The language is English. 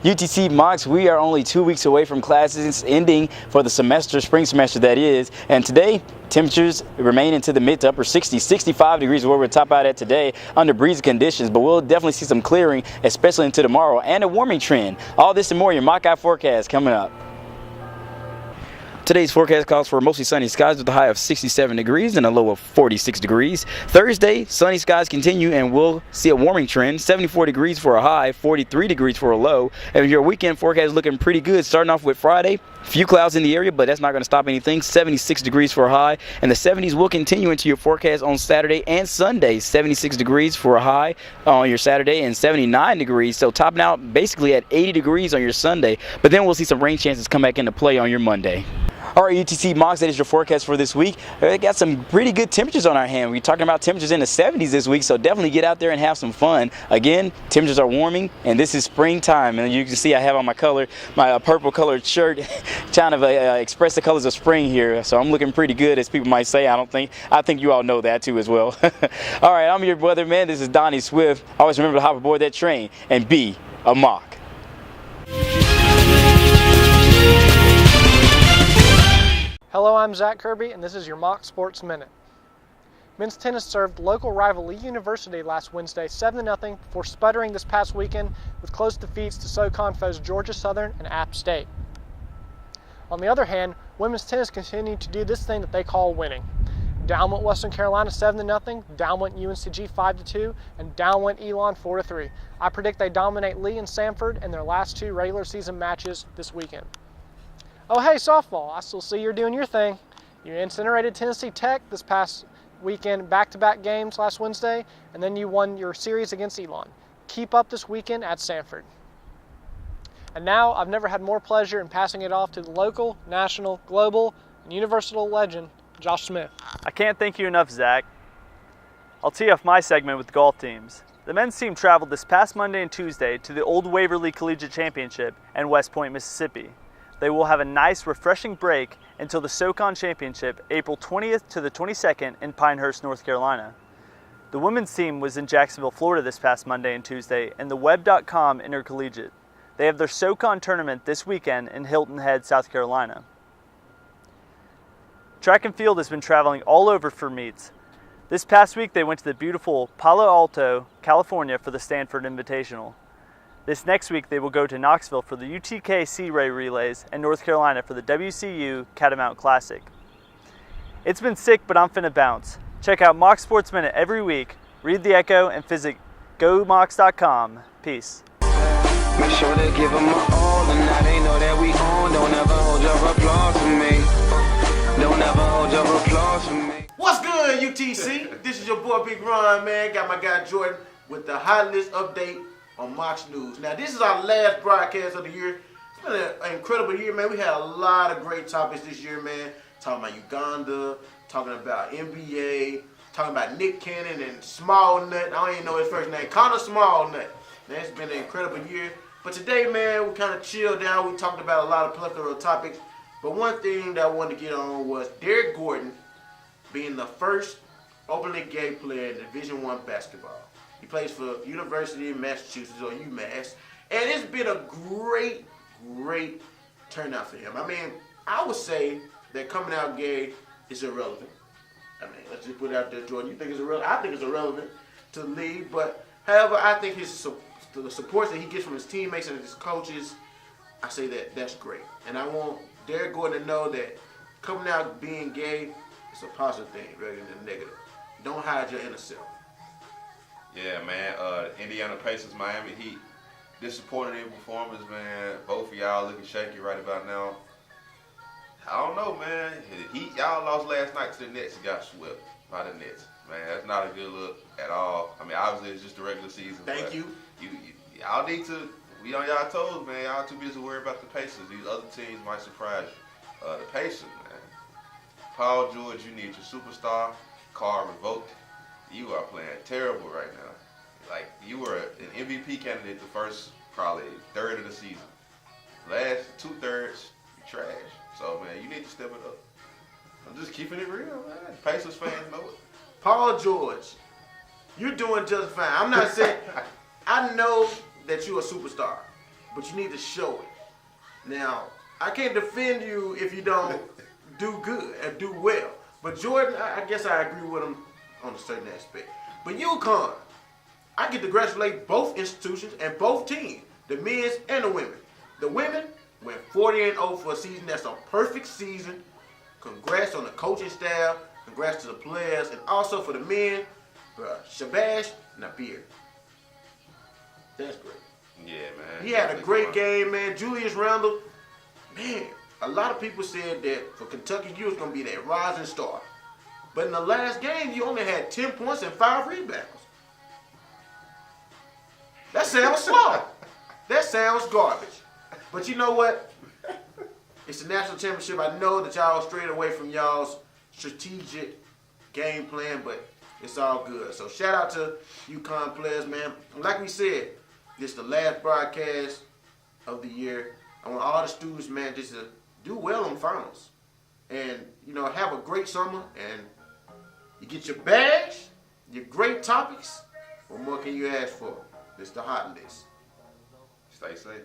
UTC Mocs, we are only 2 weeks away from classes ending for the semester, spring semester that is, and today temperatures remain into the mid to upper 60s, 65 degrees where we're top out at today under breezy conditions, but we'll definitely see some clearing, especially into tomorrow, and a warming trend. All this and more in your mock-out forecast coming up. Today's forecast calls for mostly sunny skies with a high of 67 degrees and a low of 46 degrees. Thursday, sunny skies continue and we'll see a warming trend. 74 degrees for a high, 43 degrees for a low. And your weekend forecast is looking pretty good. Starting off with Friday, few clouds in the area, but that's not going to stop anything. 76 degrees for a high, and the 70s will continue into your forecast on Saturday and Sunday. 76 degrees for a high on your Saturday and 79 degrees. So topping out basically at 80 degrees on your Sunday. But then we'll see some rain chances come back into play on your Monday. All right, UTC Mocs, that is your forecast for this week. We got some pretty good temperatures on our hand. We're talking about temperatures in the 70s this week, so definitely get out there and have some fun. Again, temperatures are warming, and this is springtime. And you can see I have on my purple colored shirt, trying to express the colors of spring here. So I'm looking pretty good, as people might say. I think you all know that too as well. All right, I'm your weatherman. This is Donnie Swift. Always remember to hop aboard that train and be a Moc. Hello, I'm Zach Kirby, and this is your Mock Sports Minute. Men's tennis served local rival Lee University last Wednesday 7-0 before sputtering this past weekend with close defeats to SoCon foes Georgia Southern and App State. On the other hand, women's tennis continued to do this thing that they call winning. Down went Western Carolina 7-0, down went UNCG 5-2, and down went Elon 4-3. I predict they dominate Lee and Samford in their last two regular season matches this weekend. Oh hey, softball, I still see you're doing your thing. You incinerated Tennessee Tech this past weekend, back-to-back games last Wednesday, and then you won your series against Elon. Keep up this weekend at Samford. And now, I've never had more pleasure in passing it off to the local, national, global, and universal legend, Josh Smith. I can't thank you enough, Zach. I'll tee off my segment with golf teams. The men's team traveled this past Monday and Tuesday to the Old Waverly Collegiate Championship in West Point, Mississippi. They will have a nice, refreshing break until the SoCon Championship, April 20th to the 22nd in Pinehurst, North Carolina. The women's team was in Jacksonville, Florida this past Monday and Tuesday in the Web.com Intercollegiate. They have their SoCon tournament this weekend in Hilton Head, South Carolina. Track and field has been traveling all over for meets. This past week they went to the beautiful Palo Alto, California for the Stanford Invitational. This next week, they will go to Knoxville for the UTK Sea Ray Relays and North Carolina for the WCU Catamount Classic. It's been sick, but I'm finna bounce. Check out Mock Sports Minute every week, read the Echo, and visit GoMocs.com. Peace. Make sure to give them my all, and now they know that we on. Don't ever hold your applause for me. Don't ever hold your applause for me. What's good, UTC? This is your boy Big Ron, man. Got my guy Jordan with the hot list update on Mocs News. Now, this is our last broadcast of the year. It's been an incredible year, man. We had a lot of great topics this year, man. Talking about Uganda, talking about NBA, talking about Nick Cannon and Small Nut. I don't even know his first name. Connor Small Nut. Man, it's been an incredible year. But today, man, we kind of chilled down. We talked about a lot of plethora of topics. But one thing that I wanted to get on was Derek Gordon being the first openly gay player in Division I basketball. He plays for University of Massachusetts, or UMass, and it's been a great, great turnout for him. I mean, I would say that coming out gay is irrelevant. I mean, let's just put it out there, Jordan. You think it's irrelevant? I think it's irrelevant to the league, but however, I think the support that he gets from his teammates and his coaches, I say that that's great. And I want Derek Gordon to know that coming out being gay is a positive thing rather than negative. Don't hide your inner self. Yeah, man. Indiana Pacers, Miami Heat. Disappointing performance, man. Both of y'all looking shaky right about now. I don't know, man. The Heat, y'all lost last night to the Nets and got swept by the Nets. Man, that's not a good look at all. I mean, obviously it's just the regular season. Thank you. Y'all need to, we on y'all toes, man. Y'all too busy worrying about the Pacers. These other teams might surprise you. The Pacers, man. Paul George, you need your superstar. Card revoked. You are playing terrible right now. Like, you were an MVP candidate the first, probably, third of the season. Last 2/3, you trash. So, man, you need to step it up. I'm just keeping it real, man. Pacers fans know it. Paul George, you're doing just fine. I'm not saying, I know that you're a superstar. but you need to show it. Now, I can't defend you if you don't do good and do well. But Jordan, I guess I agree with him on a certain aspect. But UConn, I can congratulate both institutions and both teams, the men's and the women. The women went 40-0 for a season. That's a perfect season. Congrats on the coaching staff. Congrats to the players. And also for the men, Shabash Napier. That's great. Yeah, man. He had a great game, man. Julius Randle, man, a lot of people said that for Kentucky, you was going to be that rising star. But in the last game, you only had 10 points and 5 rebounds. That sounds slow. That sounds garbage. But you know what? It's the national championship. I know that y'all strayed away from y'all's strategic game plan, but it's all good. So shout out to UConn players, man. Like we said, this is the last broadcast of the year. I want all the students, man, just to do well in finals. And, you know, have a great summer. And you get your badge, your great topics. What more can you ask for? This is the hot list. Stay safe.